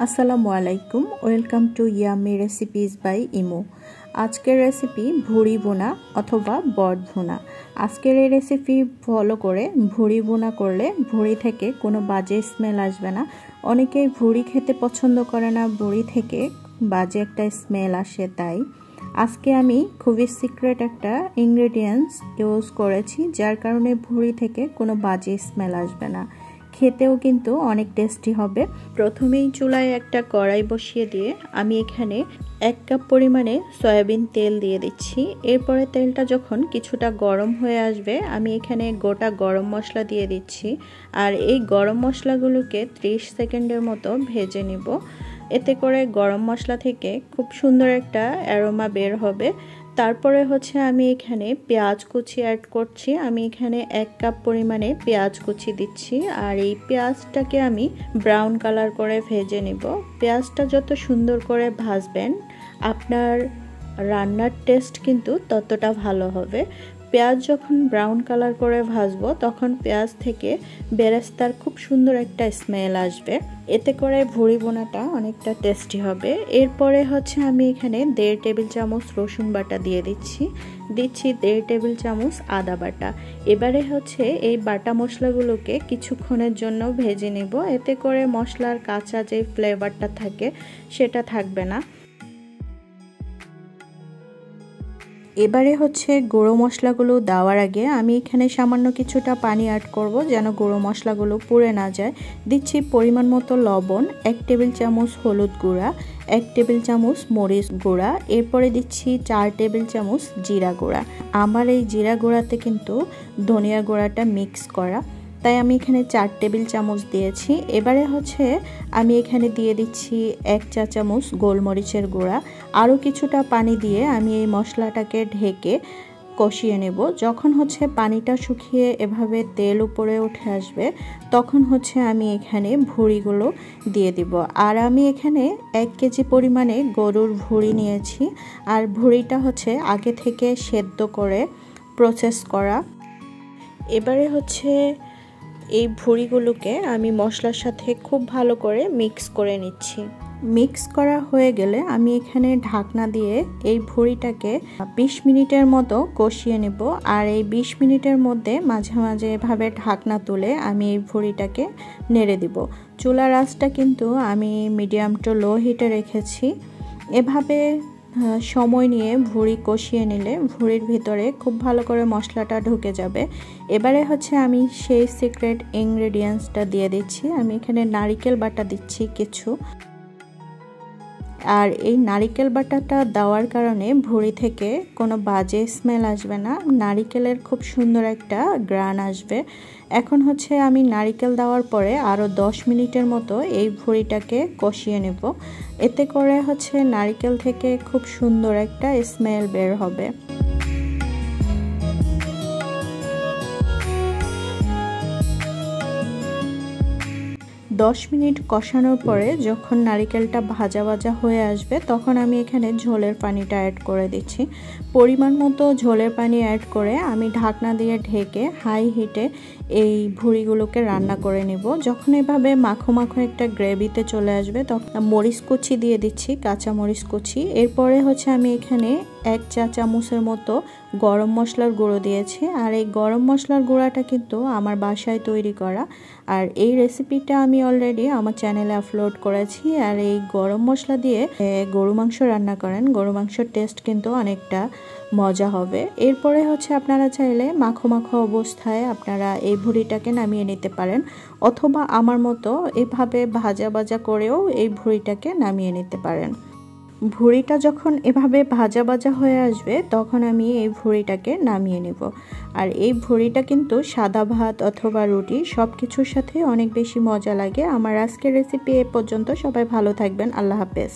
আসসালামু আলাইকুম, welcome to yummy recipes by Emo. আজকের রেসিপি ভুড়ি ভুনা অথবা বট ভুনা। আজকের এই রেসিপি ফলো করে ভুড়ি ভুনা করলে ভুড়ি থেকে কোনো বাজে স্মেল আসবে না। অনেকেই ভুড়ি খেতে পছন্দ করে না, ভুড়ি থেকে বাজে একটা স্মেল আসে। তাই আজকে আমি খুবই সিক্রেট একটা ইনগ্রেডিয়েন্টস ইউজ করেছি, যার কারণে ভুড়ি থেকে কোনো বাজে স্মেল আসবে না, খেতেও কিন্তু অনেক টেস্টি হবে। প্রথমেই চুলায় একটা কড়াই বসিয়ে দিয়ে আমি এখানে 1 কাপ পরিমাণে সয়াবিন তেল দিয়ে দিচ্ছি। এরপরে তেলটা যখন কিছুটা গরম হয়ে আসবে আমি এখানে গোটা গরম মশলা দিয়ে দিচ্ছি, আর এই গরম মশলাগুলোকে 30 সেকেন্ডের মতো ভেজে নিব। এতে করে গরম মশলা থেকে খুব সুন্দর একটা অ্যারোমা বের হবে। তারপরে আমি এখানে পেঁয়াজ কুচি অ্যাড করছি। আমি এখানে 1 কাপ পরিমাণে পেঁয়াজ কুচি দিচ্ছি, আর এই পেঁয়াজটাকে আমি ব্রাউন কালার করে ভেজে নিব। পেঁয়াজটা যত সুন্দর করে ভাজবেন আপনার রান্নার টেস্ট কিন্তু ততটা ভালো হবে। পেঁয়াজ যখন ব্রাউন কালার করে ভাজবো তখন পেঁয়াজ থেকে বেরেস্তার খুব সুন্দর একটা স্মেল আসবে, এতে করে ভুড়ি ভুনাটা অনেকটা টেস্টি হবে। এরপরে আমি এখানে 1.5 টেবিল চামচ রসুন বাটা দিয়ে দিচ্ছি 1.5 টেবিল চামচ আদা বাটা। এবারে এই বাটা মশলাগুলোকে কিছুক্ষণের জন্য ভেজে নেব, এতে করে মশলার কাঁচা যে ফ্লেভারটা থাকে সেটা থাকবে না। এবারে গুঁড়ো মশলাগুলো দেওয়ার আগে আমি এখানে সামান্য কিছুটা পানি অ্যাড করব, যেন গুঁড়ো মশলাগুলো পুড়ে না যায়। দিচ্ছি পরিমাণ মতো লবণ, 1 টেবিল চামচ হলুদ গুঁড়া, 1 টেবিল চামচ মরিচ গুঁড়া, এরপরে দিচ্ছি 4 টেবিল চামচ জিরা গুঁড়া। আমার এই জিরা গুঁড়াতে কিন্তু ধনিয়া গুঁড়াটা মিক্স করা, তাই আমি এখানে 4 টেবিল চামচ দিয়েছি। এবারে আমি এখানে দিয়ে দিচ্ছি 1 চা চামচ গোলমরিচের গুঁড়া। আরও কিছুটা পানি দিয়ে আমি এই মশলাটাকে ঢেকে কষিয়ে নেব। যখন পানিটা শুকিয়ে এভাবে তেল উপরে উঠে আসবে তখন আমি এখানে ভুড়িগুলো দিয়ে দিব। আর আমি এখানে 1 কেজি পরিমাণে গরুর ভুড়ি নিয়েছি, আর ভুড়িটা আগে থেকে সেদ্ধ করে প্রসেস করা। এবারে এই ভুড়িগুলোকে আমি মশলার সাথে খুব ভালো করে মিক্স করে নিচ্ছি। মিক্স করা হয়ে গেলে আমি এখানে ঢাকনা দিয়ে এই ভুড়িটাকে 20 মিনিটের মতো কষিয়ে নেব। আর এই 20 মিনিটের মধ্যে মাঝে মাঝে এভাবে ঢাকনা তুলে আমি এই ভুড়িটাকে নেড়ে দিব। চুলার আঁচটা কিন্তু আমি মিডিয়াম টু লো হিটে রেখেছি। এভাবে সময় নিয়ে ভুড়ি কষিয়ে নিলে ভুড়ির ভিতরে খুব ভালো করে মশলাটা ঢুকে যাবে। এবারে আমি সেই সিক্রেট ইনগ্রেডিয়েন্টসটা দিয়ে দিচ্ছি। আমি এখানে নারকেল বাটা দিচ্ছি কিছু, আর এই নারকেল বাটাটা দেওয়ার কারণে ভুড়ি থেকে কোনো বাজে স্মেল আসবে না, নারকেলের খুব সুন্দর একটা গ্রান আসবে। এখন আমি নারকেল দেওয়ার পরে আরও 10 মিনিটের মতো এই ভুড়িটাকে কষিয়ে নেব। এতে করে নারকেল থেকে খুব সুন্দর একটা স্মেল বের হবে। 10 মিনিট কষানোর পরে যখন নারকেলটা ভাজা ভাজা হয়ে আসবে তখন আমি এখানে ঝোলের পানিটা অ্যাড করে দিচ্ছি। পরিমাণ মতো ঝোলের পানি অ্যাড করে আমি ঢাকনা দিয়ে ঢেকে হাই হিটে এই ভুড়িগুলোকে রান্না করে নেব। যখন এভাবে মাখো মাখো একটা গ্রেভিতে চলে আসবে তখন মরিচ কুচি দিয়ে দিচ্ছি, কাঁচা মরিচ কুচি। এরপরে আমি এখানে 1 চা চামচের মতো গরম মশলার গুঁড়ো দিয়েছি, আর এই গরম মশলার গুঁড়াটা কিন্তু আমার বাসায় তৈরি করা, আর এই রেসিপিটা আমি অলরেডি আমার চ্যানেলে আপলোড করেছি। আর এই গরম মশলা দিয়ে গরু মাংস রান্না করেন, গরু মাংসের টেস্ট কিন্তু অনেকটা মজা হবে। এরপরে আপনারা চাইলে মাখো মাখো অবস্থায় আপনারা এই ভুড়িটাকে নামিয়ে নিতে পারেন, অথবা আমার মতো এভাবে ভাজা ভাজা করেও এই ভুড়িটাকে নামিয়ে নিতে পারেন। ভুড়িটা যখন এভাবে ভাজা ভাজা হয়ে আসবে তখন আমি এই ভুড়িটাকে নামিয়ে নেব। আর এই ভুড়িটা কিন্তু সাদা ভাত অথবা রুটি সব কিছুর সাথে অনেক বেশি মজা লাগে। আমার আজকের রেসিপি এ পর্যন্ত। সবাই ভালো থাকবেন, আল্লাহ হাফেজ।